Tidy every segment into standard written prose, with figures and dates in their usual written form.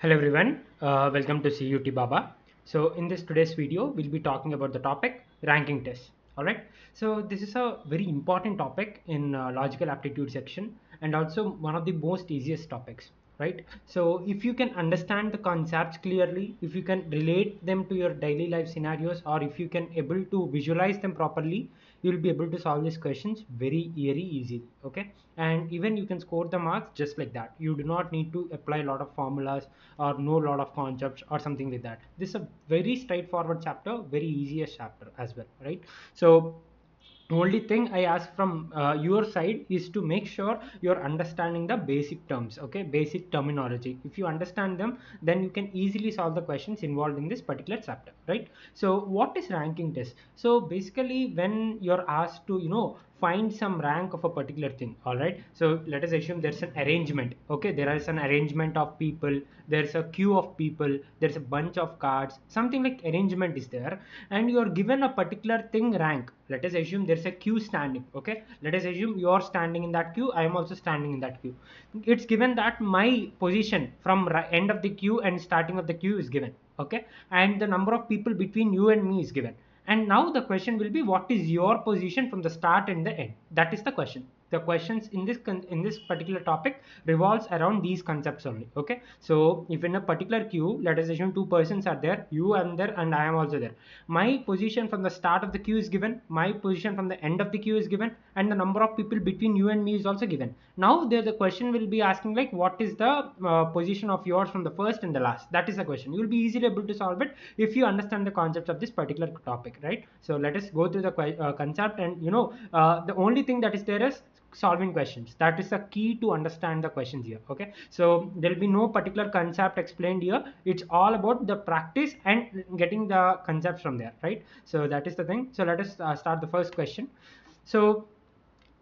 Hello everyone, welcome to CUET BABA. So in this today's video, we'll be talking about the topic ranking tests. Alright, so this is a very important topic in logical aptitude section and also one of the most easiest topics, right? So if you can understand the concepts clearly, if you can relate them to your daily life scenarios, or if you can able to visualize them properly, you will be able to solve these questions very easily. Okay, and even you can score the marks just like that. You do not need to apply a lot of formulas or know a lot of concepts or something like that. This is a very straightforward chapter, very easiest chapter as well, right? So only thing I ask from your side is to make sure you're understanding the basic terms, okay, basic terminology. If you understand them, then you can easily solve the questions involved in this particular chapter, right? So what is ranking test? So basically when you're asked to find some rank of a particular thing, all right, so let us assume there's an arrangement, okay, there is an arrangement of people, there's a queue of people, there's a bunch of cards, something like arrangement is there, and you're given a particular thing rank. Let us assume there's a queue standing, okay, let us assume you're standing in that queue, I am also standing in that queue. It's given that my position from end of the queue and starting of the queue is given, okay, and the number of people between you and me is given. And now the question will be, what is your position from the start and the end? That is the question. The questions in this particular topic revolves around these concepts only, okay. So if in a particular queue, let us assume two persons are there, you are there and I am also there. My position from the start of the queue is given, my position from the end of the queue is given, and the number of people between you and me is also given. Now there the question will be asking like, what is the position of yours from the first and the last? That is the question. You will be easily able to solve it if you understand the concepts of this particular topic, right? So let us go through the concept, and the only thing that is there is solving questions. That is the key to understand the questions here, okay. So there will be no particular concept explained here. It's all about the practice and getting the concepts from there, right? So that is the thing. So let us start the first question. So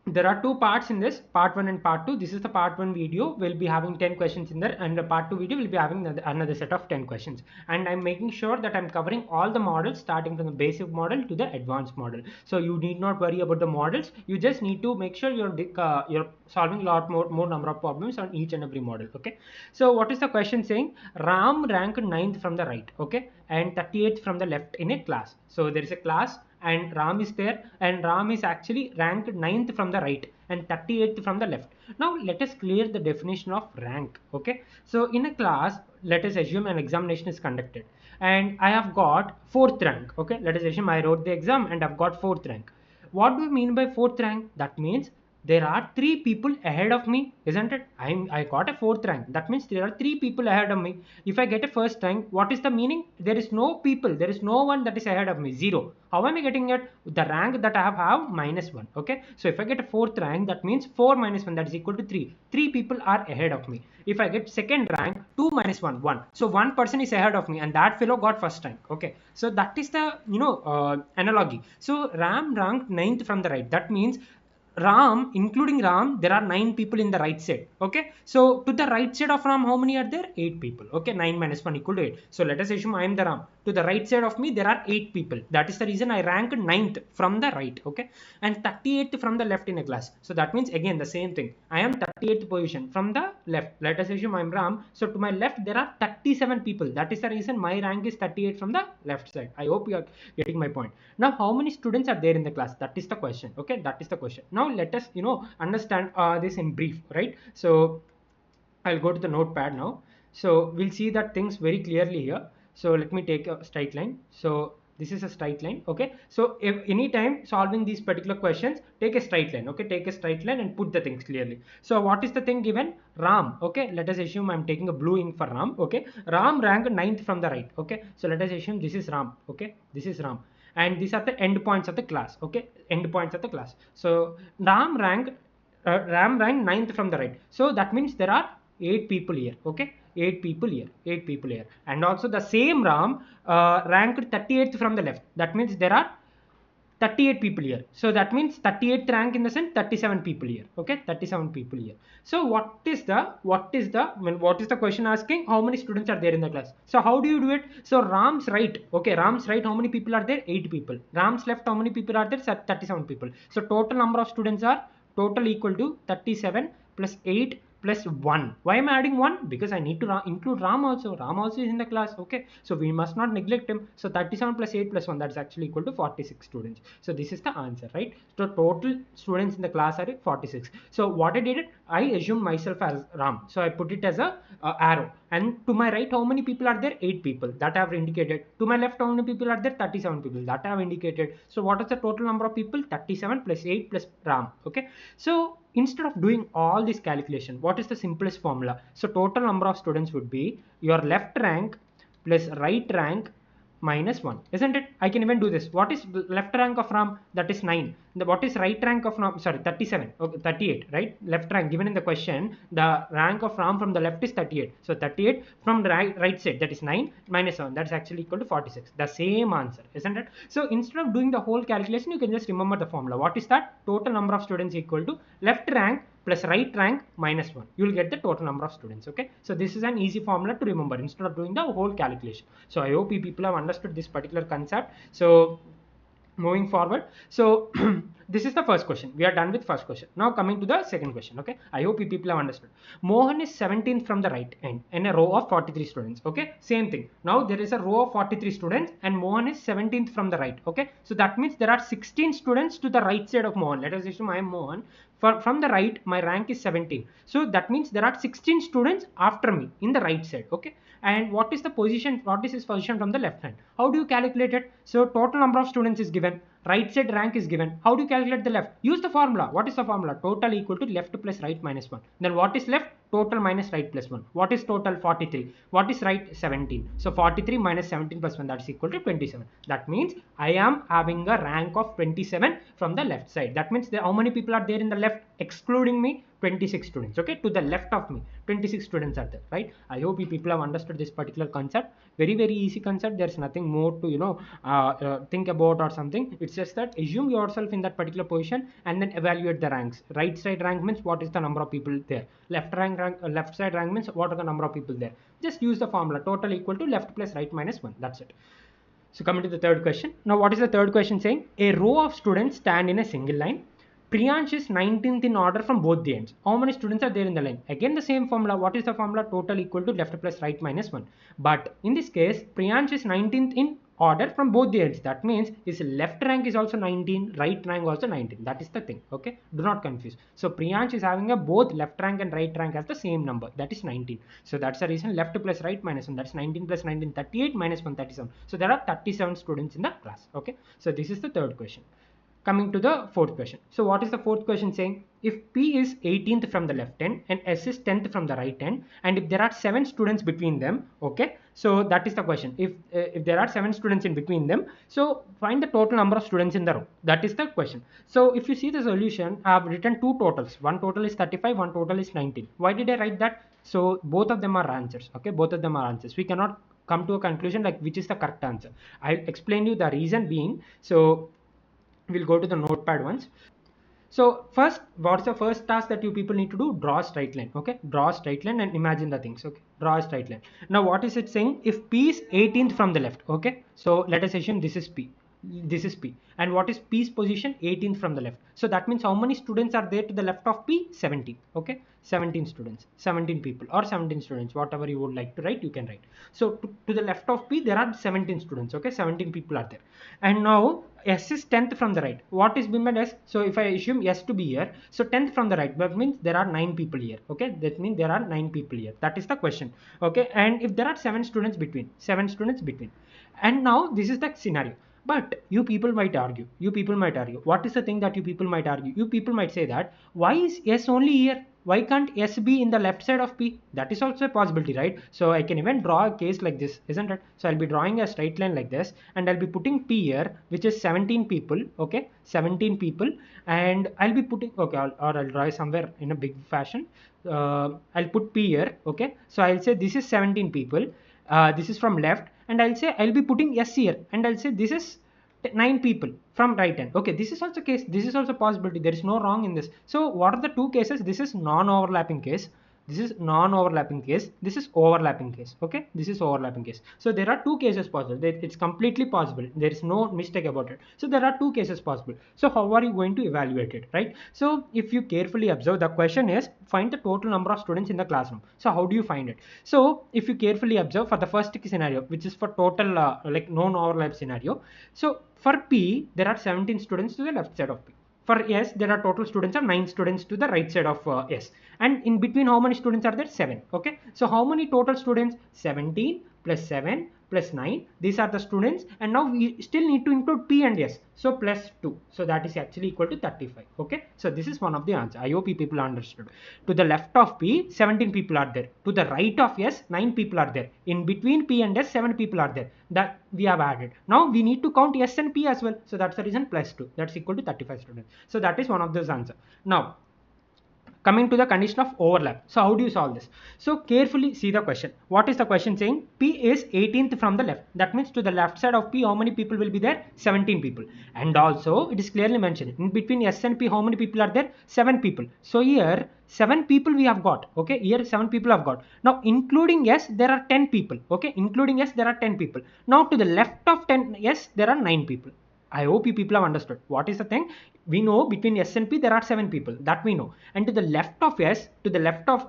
there are two parts in this, part 1 and part 2. This is the part 1 video, we'll be having 10 questions in there, and the part 2 video will be having another set of 10 questions, and I'm making sure that I'm covering all the models starting from the basic model to the advanced model. So you need not worry about the models, you just need to make sure you're solving a lot more number of problems on each and every model, okay. So what is the question saying? Ram ranked 9th from the right, okay, and 38th from the left in a class. So there is a class and Ram is there, and Ram is actually ranked 9th from the right and 38th from the left. Now let us clear the definition of rank, okay. So in a class, let us assume an examination is conducted and I have got 4th rank, okay. Let us assume I wrote the exam and I've got 4th rank. What do we mean by 4th rank? That means there are 3 people ahead of me, isn't it? I got a 4th rank. That means there are 3 people ahead of me. If I get a first rank, what is the meaning? There is no people, there is no one that is ahead of me, 0. How am I getting it? The rank that I have -1, okay. So if I get a 4th rank, that means 4 minus 1, that is equal to 3. 3 people are ahead of me. If I get second rank, 2 minus 1, 1. So one person is ahead of me, and that fellow got first rank, okay. So that is the analogy. So Ram ranked 9th from the right. That means Ram, including Ram, there are 9 people in the right side, okay. So to the right side of Ram, how many are there? 8 people, okay. 9 minus 1 equal to 8. So let us assume I am the Ram. To the right side of me, there are 8 people. That is the reason I ranked 9th from the right, okay, and 38th from the left in a class. So that means again the same thing. I am 38th position from the left. Let us assume I am Ram. So to my left, there are 37 people. That is the reason my rank is 38 from the left side. I hope you are getting my point. Now, how many students are there in the class? That is the question, okay. That is the question. Now let us understand this in brief, right? So I'll go to the notepad now. So we'll see that things very clearly here. So let me take a straight line. So this is a straight line, okay. So if anytime solving these particular questions, take a straight line, okay, take a straight line and put the things clearly. So what is the thing given? Ram, okay. Let us assume I'm taking a blue ink for Ram, okay. Ram ranked 9th from the right, okay. So let us assume this is Ram, okay, this is Ram, and these are the endpoints of the class, okay, endpoints of the class. So Ram ranked 9th from the right. So that means there are 8 people here, okay, 8 people here, 8 people here, and also the same Ram ranked 38th from the left. That means there are 38 people here. So that means 38th rank in the sense 37 people here, okay, 37 people here. So what is the question asking? How many students are there in the class? So how do you do it? So Ram's right, okay, Ram's right, how many people are there? 8 people. Ram's left, how many people are there? 37 people. So total number of students are total equal to 37 plus 8 plus 1. Why am I adding 1? Because I need to include Ram also. Ram also is in the class. Okay, so we must not neglect him. So 37 plus 8 plus 1, that's actually equal to 46 students. So this is the answer, right? So total students in the class are 46. So what I did, I assumed myself as Ram. So I put it as a arrow. And to my right, how many people are there? 8 people. That I have indicated. To my left, how many people are there? 37 people. That I have indicated. So what is the total number of people? 37 plus 8 plus Ram. Okay. So instead of doing all this calculation, what is the simplest formula? So total number of students would be your left rank plus right rank minus 1, isn't it? I can even do this. What is left rank of Ram? That is 9. What is right rank of Ram? Sorry, 37. Okay, 38, right? Left rank given in the question, the rank of Ram from the left is 38. So 38 from the right side, that is 9 minus 7. That's actually equal to 46. The same answer, isn't it? So instead of doing the whole calculation, you can just remember the formula. What is that? Total number of students equal to left rank plus right rank minus 1. You will get the total number of students. Okay, so this is an easy formula to remember instead of doing the whole calculation. So I hope you people have understood this particular concept. So moving forward, so this is the first question. We are done with first question. Now coming to the second question. Okay, I hope you people have understood. Mohan is 17th from the right end in a row of 43 students. Okay, same thing. Now there is a row of 43 students and Mohan is 17th from the right. Okay, so that means there are 16 students to the right side of Mohan. Let us assume I am Mohan. From the right, my rank is 17. So that means there are 16 students after me in the right side. Okay, and what is the position? What is his position from the left hand? How do you calculate it? So total number of students is given. Right side rank is given. How do you calculate the left? Use the formula. What is the formula? Total equal to left plus right minus 1. Then what is left? Total minus right plus 1. What is total? 43. What is right? 17. So 43 minus 17 plus 1, that is equal to 27. That means I am having a rank of 27 from the left side. That means how many people are there in the left excluding me? 26 students. Okay, to the left of me 26 students are there, right? I hope you people have understood this particular concept. Very easy concept. There's nothing more to think about or something. It's just that assume yourself in that particular position and then evaluate the ranks. Right side rank means what is the number of people there. Left side rank means what are the number of people there. Just use the formula. Total equal to left plus right minus 1. That's it. So coming to the third question. Now what is the third question saying? A row of students stand in a single line. Priyansh is 19th in order from both the ends. How many students are there in the line? Again the same formula. What is the formula? Total equal to left plus right minus 1. But in this case, Priyansh is 19th in order from both the ends. That means his left rank is also 19, right rank also 19. That is the thing. Okay, do not confuse. So Priyansh is having a both left rank and right rank as the same number. That is 19. So that's the reason left plus right minus 1. That's 19 plus 19, 38 minus 1, 37. So there are 37 students in the class. Okay, so this is the third question. Coming to the fourth question. So what is the fourth question saying? If P is 18th from the left end and S is 10th from the right end, and if there are 7 students between them, okay, so that is the question. If there are 7 students in between them, so find the total number of students in the row. That is the question. So if you see the solution, I have written two totals. One total is 35, one total is 19. Why did I write that? So both of them are answers. Okay, both of them are answers. We cannot come to a conclusion like which is the correct answer. I'll explain you the reason being. So we'll go to the notepad once. So first, what's the first task that you people need to do? Draw a straight line. Okay, draw a straight line and imagine the things. Okay, draw a straight line. Now what is it saying? If P is 18th from the left, okay, so let us assume this is P. This is P, and what is P's position? 18th from the left. So that means how many students are there to the left of P? 17. Okay, 17 students, 17 people or 17 students, whatever you would like to write, you can write. So to the left of P there are 17 students. Okay, 17 people are there. And now S is 10th from the right. What is being S? So if I assume S to be here, so 10th from the right, that means there are 9 people here. Okay, that means there are 9 people here. That is the question. Okay, and if there are 7 students between, and now this is the scenario. But you people might argue, what is the thing that you people might argue? You people might say that why is S only here? Why can't S be in the left side of P? That is also a possibility, right? So I can even draw a case like this, isn't it? So I'll be drawing a straight line like this, and I'll be putting P here, which is 17 people. Okay, 17 people, and I'll be putting, okay, or I'll draw somewhere in a big fashion. I'll put P here. Okay, so I'll say this is 17 people. This is from left, and I'll say I'll be putting S here, and I'll say this is 9 people from right hand. Okay, this is also case, this is also possibility. There is no wrong in this. So what are the two cases? This is non-overlapping case. This is non-overlapping case. This is overlapping case. Okay, this is overlapping case. So there are two cases possible. It's completely possible. There is no mistake about it. So there are two cases possible. So how are you going to evaluate it, right? So if you carefully observe, the question is find the total number of students in the classroom. So how do you find it? So if you carefully observe for the first scenario, which is for total like non-overlap scenario. So for P, there are 17 students to the left side of P. For S, there are total students are 9 students to the right side of S. And in between, how many students are there? 7. Okay. So how many total students? 17 plus 7 plus 9. These are the students. And now we still need to include P and S. So plus 2. So that is actually equal to 35. Okay. So this is one of the answers. I hope you people understood. To the left of P, 17 people are there. To the right of S, 9 people are there. In between P and S, 7 people are there. That we have added. Now we need to count S and P as well. So that's the reason plus 2. That's equal to 35 students. So that is one of those answers. Now, coming to the condition of overlap. So how do you solve this? So carefully see the question. What is the question saying? P is 18th from the left. That means to the left side of P, how many people will be there? 17 people. And also it is clearly mentioned in between S and P, how many people are there? 7 people. So here 7 people we have got. Okay, here 7 people have got. Now including S, there are 10 people. Okay, including S, there are 10 people. Now to the left of 10 S, there are 9 people. I hope you people have understood. What is the thing? We know between S and P there are 7 people, that we know. And to the left of S, to the left of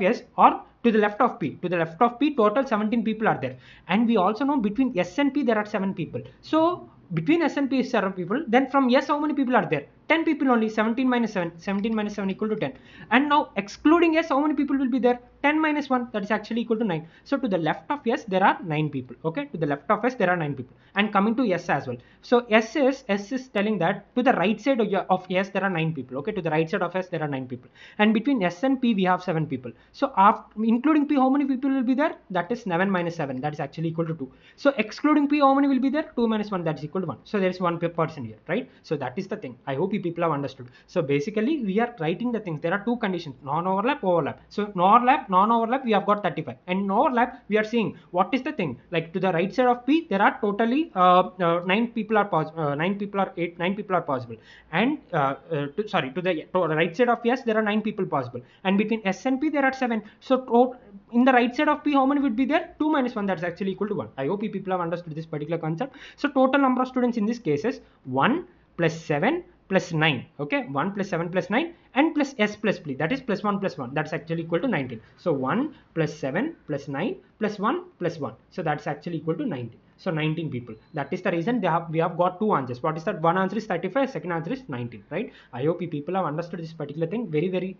S, or to the left of P, total 17 people are there. And we also know between S and P there are 7 people. So between S and P is 7 people. Then from S, how many people are there? 10 people only. 17 minus 7. 17 minus 7 equal to 10. And now excluding S, how many people will be there? 10 minus 1. That is actually equal to 9. So to the left of S, there are 9 people. Okay. To the left of S, there are 9 people. And coming to S as well. So S is telling that to the right side of S, there are 9 people. Okay. To the right side of S, there are 9 people. And between S and P, we have 7 people. So after including P, how many people will be there? That is 7 minus 7. That is actually equal to 2. So excluding P, how many will be there? 2 minus 1. That is equal to 1. So there is 1 person here, right? So that is the thing. I hope you people have understood. So basically, we are writing the things. There are two conditions: non-overlap, overlap. So non-overlap, we have got 35. And in overlap, we are seeing what is the thing. Like to the right side of P, there are totally 9 people are possible. 9 people are possible. And to the right side of S, there are 9 people possible. And between S and P, there are 7. So in the right side of P, how many would be there? 2 minus 1. That's actually equal to 1. I hope you people have understood this particular concept. So total number of students in this case is 1 plus 7 plus 9. Okay, 1 plus 7 plus 9 and plus S plus P, that is plus 1 plus 1. That's actually equal to 19. So 1 plus 7 plus 9 plus 1 plus 1. So that's actually equal to 19. So 19 people. That is the reason we have got two answers. What is that? One answer is 35, second answer is 19, right? I hope you people have understood this particular thing. Very, very,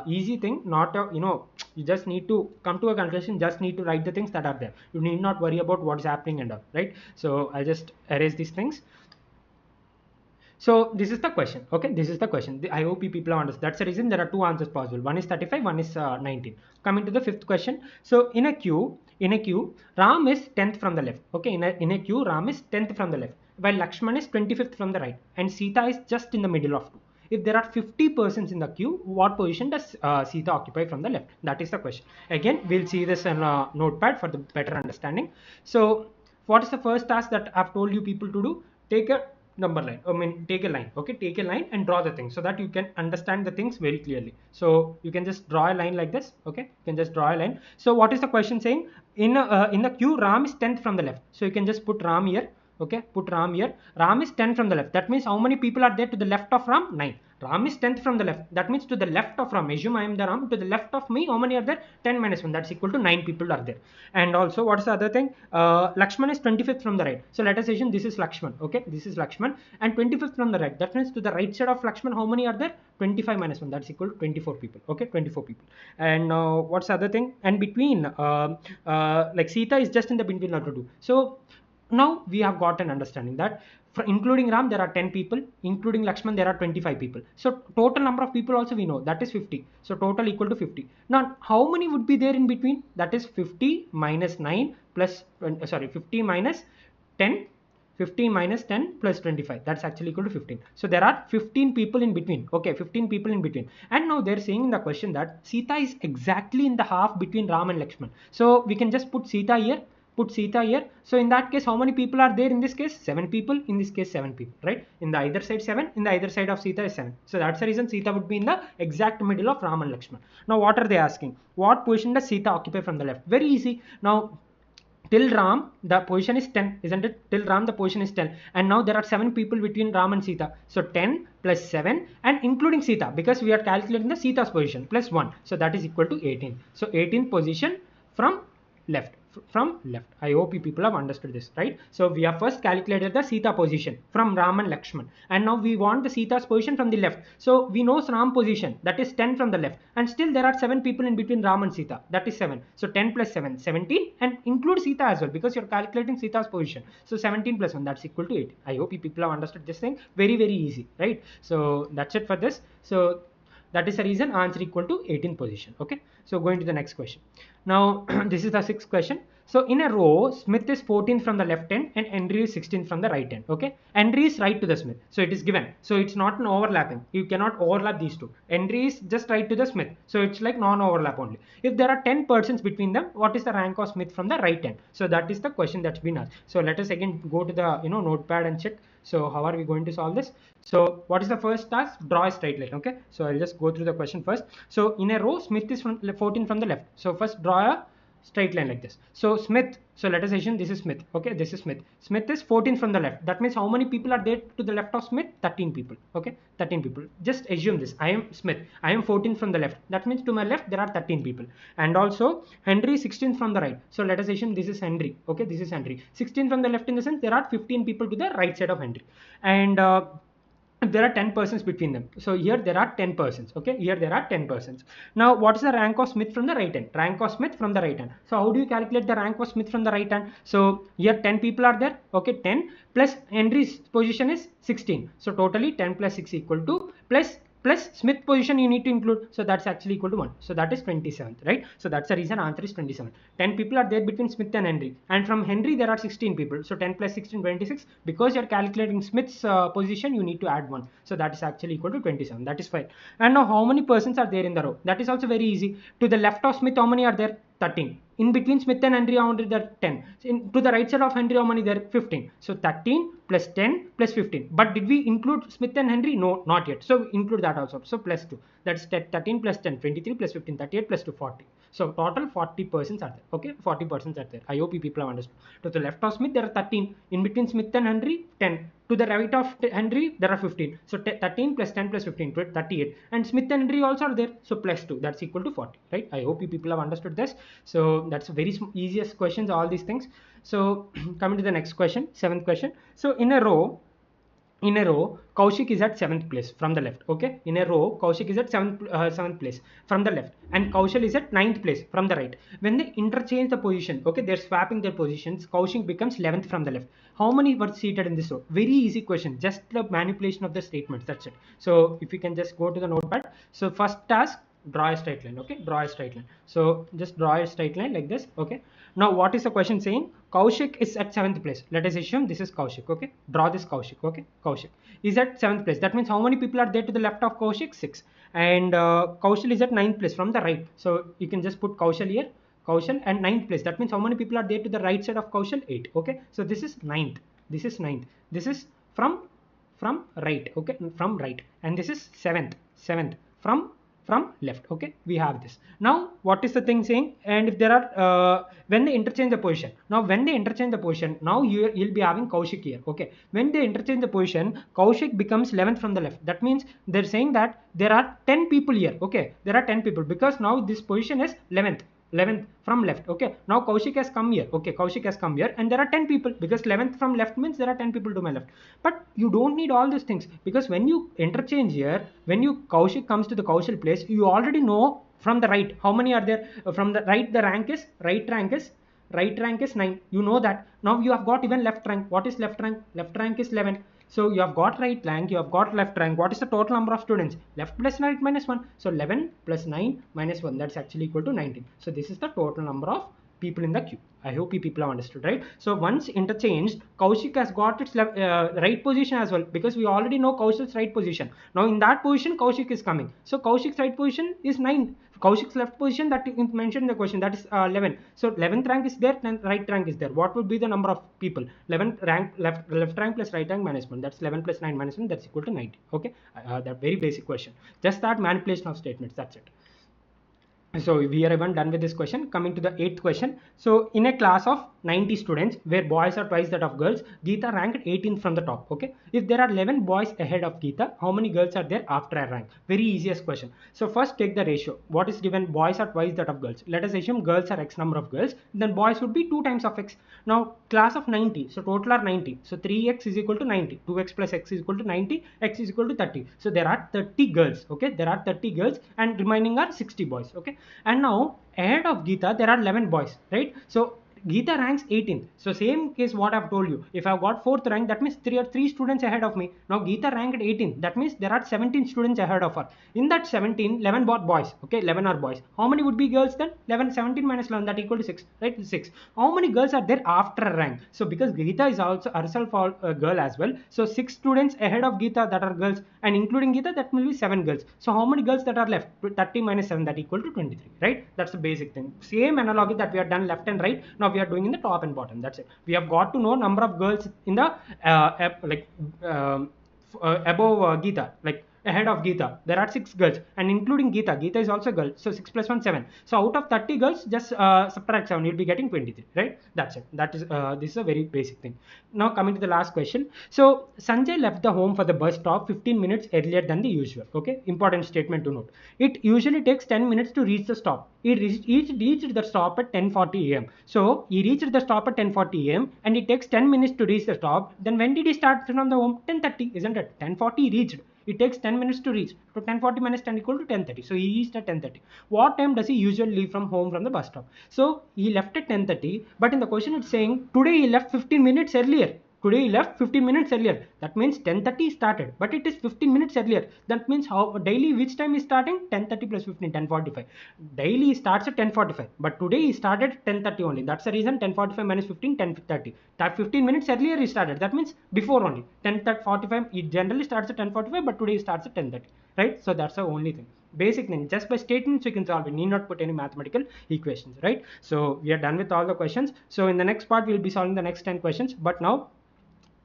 easy thing. Not, you just need to come to a conclusion, just need to write the things that are there. You need not worry about what's happening and all, right? So I'll just erase these things. So this is the question. Okay, this is the question. I hope you people have understood. That's the reason there are two answers possible. One is 35, one is 19. Coming to the fifth question. So in a queue, Ram is 10th from the left. Okay, in a queue, Ram is 10th from the left, while Lakshman is 25th from the right, and Sita is just in the middle of two. If there are 50 persons in the queue, what position does Sita occupy from the left? That is the question. Again, we'll see this in a notepad for the better understanding. So what is the first task that I've told you people to do? Take a number line, take a line. Okay, take a line and draw the thing so that you can understand the things very clearly. So you can just draw a line like this. Okay, you can just draw a line. So what is the question saying? In the queue, Ram is 10th from the left. So you can just put Ram here. Okay, put Ram here. Ram is 10 from the left. That means how many people are there to the left of Ram? 9. Ram is 10th from the left. That means to the left of Ram. Assume I am the Ram. To the left of me, how many are there? 10 minus 1. That's equal to 9 people are there. And also, what's the other thing? Lakshman is 25th from the right. So let us assume this is Lakshman. Okay, this is Lakshman. And 25th from the right. That means to the right side of Lakshman, how many are there? 25 minus 1. That's equal to 24 people. Okay, 24 people. And what's the other thing? And between, like Sita is just in the between of the two. So now we have got an understanding that including Ram there are 10 people, including Lakshman there are 25 people. So total number of people also we know, that is 50. So total equal to 50. Now how many would be there in between? That is 50 minus 9 plus 50 minus 10. 50 minus 10 plus 25, that's actually equal to 15. So there are 15 people in between. Okay, 15 people in between. And now they're saying in the question that Sita is exactly in the half between Ram and Lakshman. So we can just put Sita here. put Sita here. So in that case, how many people are there in this case? 7 people. In this case, 7 people, right? In the either side 7, in the either side of Sita is 7. So that's the reason Sita would be in the exact middle of Ram and Lakshman. Now what are they asking? What position does Sita occupy from the left? Very easy. Now till Ram the position is 10, isn't it? Till Ram the position is 10, and now there are 7 people between Ram and Sita. So 10 plus 7 and including Sita, because we are calculating the Sita's position, plus 1, so that is equal to 18. So 18 position from left. I hope you people have understood this, right? So we have first calculated the Sita position from Ram and Lakshman, and now we want the Sita's position from the left. So we know Ram position, that is 10 from the left, and still there are 7 people in between Ram and Sita, that is 7. So 10 plus 7, 17, and include Sita as well, because you're calculating Sita's position. So 17 plus 1, that's equal to 8. I hope you people have understood this thing. Very easy, right? So that's it for this. So that is the reason answer equal to 18 position. Okay, so going to the next question. Now this is the 6th question. So in a row, Smith is 14 from the left end and Henry is 16 from the right end. Okay, Henry is right to the Smith, so it is given. So it's not an overlapping. You cannot overlap these two. Henry is just right to the Smith, so it's like non-overlap only. If there are 10 persons between them, what is the rank of Smith from the right end? So that is the question that's been asked. So let us again go to the notepad and check. So how are we going to solve this? So what is the first task? Draw a straight line. Okay, so I'll just go through the question first. So in a row, Smith is from 14 from the left. So first draw a straight line like this. So Smith, so let us assume this is Smith. Okay, this is Smith. Smith is 14 from the left. That means how many people are there to the left of Smith? 13 people. Okay, 13 people. Just assume this. I am Smith. I am 14 from the left. That means to my left there are 13 people. And also Henry is 16 from the right. So let us assume this is Henry. Okay, this is Henry. 16 from the left in the sense there are 15 people to the right side of Henry. And there are 10 persons between them. So here there are 10 persons. Okay, here there are 10 persons. Now what is the rank of Smith from the right hand? Rank of Smith from the right hand. So how do you calculate the rank of Smith from the right hand? So here 10 people are there. Okay, 10 plus Henry's position is 16. So totally 10 plus 6 equal to plus Smith position you need to include, so that's actually equal to 1, so that is 27th, right? So that's the reason answer is 27. 10 people are there between Smith and Henry, and from Henry there are 16 people, so 10 plus 16, 26. Because you're calculating Smith's position, you need to add 1, so that is actually equal to 27. That is fine. And now how many persons are there in the row? That is also very easy. To the left of Smith, how many are there? 13. In between Smith and Henry, how many there are? 10. To the right side of Henry, how many there? 15. So 13 plus 10 plus 15. But did we include Smith and Henry? No, not yet. So include that also. So plus 2. That's 13 plus 10, 23 plus 15, 38 plus 2, 40. So total 40 persons are there. Okay, 40 persons are there. I hope you people have understood. To the left of Smith, there are 13. In between Smith and Henry, 10. To the right of Henry, there are 15. So 13 plus 10 plus 15, 38. And Smith and Henry also are there. So plus 2, that's equal to 40, right? I hope you people have understood this. So that's very easiest questions, all these things. So coming to the next question, 7th question. So in a row, Kaushik is at 7th place from the left. Okay, in a row, Kaushik is at 7th place from the left, and Kaushal is at 9th place from the right. When they interchange the position, okay, they're swapping their positions, Kaushik becomes 11th from the left. How many were seated in this row? Very easy question, just the manipulation of the statements, that's it. So if you can just go to the notepad. So first task, draw a straight line. Okay, draw a straight line. So just draw a straight line like this. Okay, now what is the question saying? Kaushik is at 7th place. Let us assume this is Kaushik. Okay, draw this Kaushik. Okay, Kaushik is at 7th place. That means how many people are there to the left of Kaushik? 6. And Kaushal is at 9th place from the right. So you can just put Kaushal here, Kaushal, and 9th place. That means how many people are there to the right side of Kaushal? 8. Okay, so this is 9th. This is 9th. This is from right. Okay, from right. And this is 7th from left. Okay, we have this. Now what is the thing saying? And if there are when they interchange the position, now you'll be having Kaushik here. Okay, when they interchange the position, Kaushik becomes 11th from the left. That means they're saying that there are 10 people here. Okay, there are 10 people, because now this position is 11th from left. Okay, now Kaushik has come here. Okay, Kaushik has come here, and there are 10 people, because 11th from left means there are 10 people to my left. But you don't need all these things, because when you interchange here, when Kaushik comes to the Kaushal place, you already know from the right how many are there. From the right, the right rank is 9. You know that. Now you have got even left rank. What is left rank? Left rank is 11. So you have got right rank, you have got left rank. What is the total number of students? Left plus right minus 1. So 11 plus 9 minus 1, that's actually equal to 19. So this is the total number of people in the queue. I hope you people have understood, right? So once interchanged, Kaushik has got its right position as well, because we already know Kaushal's right position. Now in that position, Kaushik is coming. So Kaushik's right position is 9th Kaushik's left position that is mentioned in the question, that is 11. So 11th rank is there, then right rank is there. What would be the number of people? 11th rank, left rank plus right rank minus 1. That's 11 plus 9 minus 1. That's equal to 90. Okay, that very basic question. Just that manipulation of statements. That's it. So we are even done with this question. Coming to the 8th question. So in a class of 90 students where boys are twice that of girls, Geeta ranked 18th from the top. Okay, if there are 11 boys ahead of Geeta, how many girls are there after a rank? Very easiest question. So first take the ratio. What is given? Boys are twice that of girls. Let us assume girls are x number of girls, then boys would be 2 times of x. Now class of 90, so total are 90. So 3x is equal to 90. 2x plus x is equal to 90. X is equal to 30. So there are 30 girls. Okay, there are 30 girls and remaining are 60 boys. Okay, and now ahead of Geeta there are 11 boys, right? So Geeta ranks 18th. So same case what I've told you. If I've got 4th rank, that means there are 3 students ahead of me. Now Geeta ranked 18th. That means there are 17 students ahead of her. In that 17, 11 boys. Okay, 11 are boys. How many would be girls then? 11, 17 minus 11, that equal to 6, right? 6. How many girls are there after a rank? So because Geeta is also herself a girl as well. So 6 students ahead of Geeta that are girls, and including Geeta that will be 7 girls. So how many girls that are left? 30 minus 7, that equal to 23, right? That's the basic thing. Same analogy that we have done left and right. Now we are doing in the top and bottom. That's it. We have got to know number of girls in the above Geeta, like ahead of Geeta. There are 6 girls, and including Geeta. Geeta is also a girl. So 6 plus 1, 7. So out of 30 girls, just subtract 7. You'll be getting 23, right? That's it. That is this is a very basic thing. Now coming to the last question. So Sanjay left the home for the bus stop 15 minutes earlier than the usual. Okay, important statement to note. It usually takes 10 minutes to reach the stop. He reached the stop at 10:40 a.m. So he reached the stop at 10:40 a.m. and it takes 10 minutes to reach the stop. Then when did he start from the home? 10:30, isn't it? 10:40 reached. It takes 10 minutes to reach. So 10:40 minus 10 equal to 10:30. So he reached at 10:30. What time does he usually leave from home from the bus stop? So he left at 10:30, but in the question it's saying today he left 15 minutes earlier. Today he left 15 minutes earlier. That means 10:30 started, but it is 15 minutes earlier. That means how daily which time is starting? 10:30 plus 15, 10:45. Daily he starts at 10:45, but today he started at 10:30 only. That's the reason 10:45 minus 15, 10:30. That 15 minutes earlier he started. That means before only. 10:45. It generally starts at 10:45, but today he starts at 10:30. Right? So that's the only thing. Basic thing. Just by statements we can solve it. Need not put any mathematical equations. Right? So we are done with all the questions. So in the next part we'll be solving the next 10 questions. But now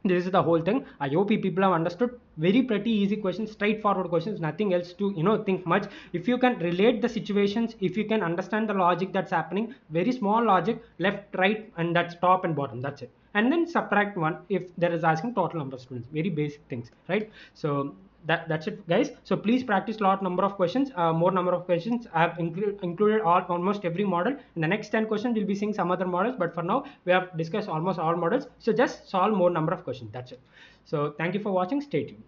this is the whole thing. I hope people have understood. Very pretty easy questions, straightforward questions, nothing else to think much. If you can relate the situations, if you can understand the logic that's happening, very small logic, left, right, and that's top and bottom, that's it. And then subtract 1 if there is asking total number of students. Very basic things, right? So that's it, guys. So please practice lot number of questions, more number of questions. I have included almost every model. In the next 10 questions we'll be seeing some other models, but for now we have discussed almost all models. So just solve more number of questions, that's it. So thank you for watching. Stay tuned.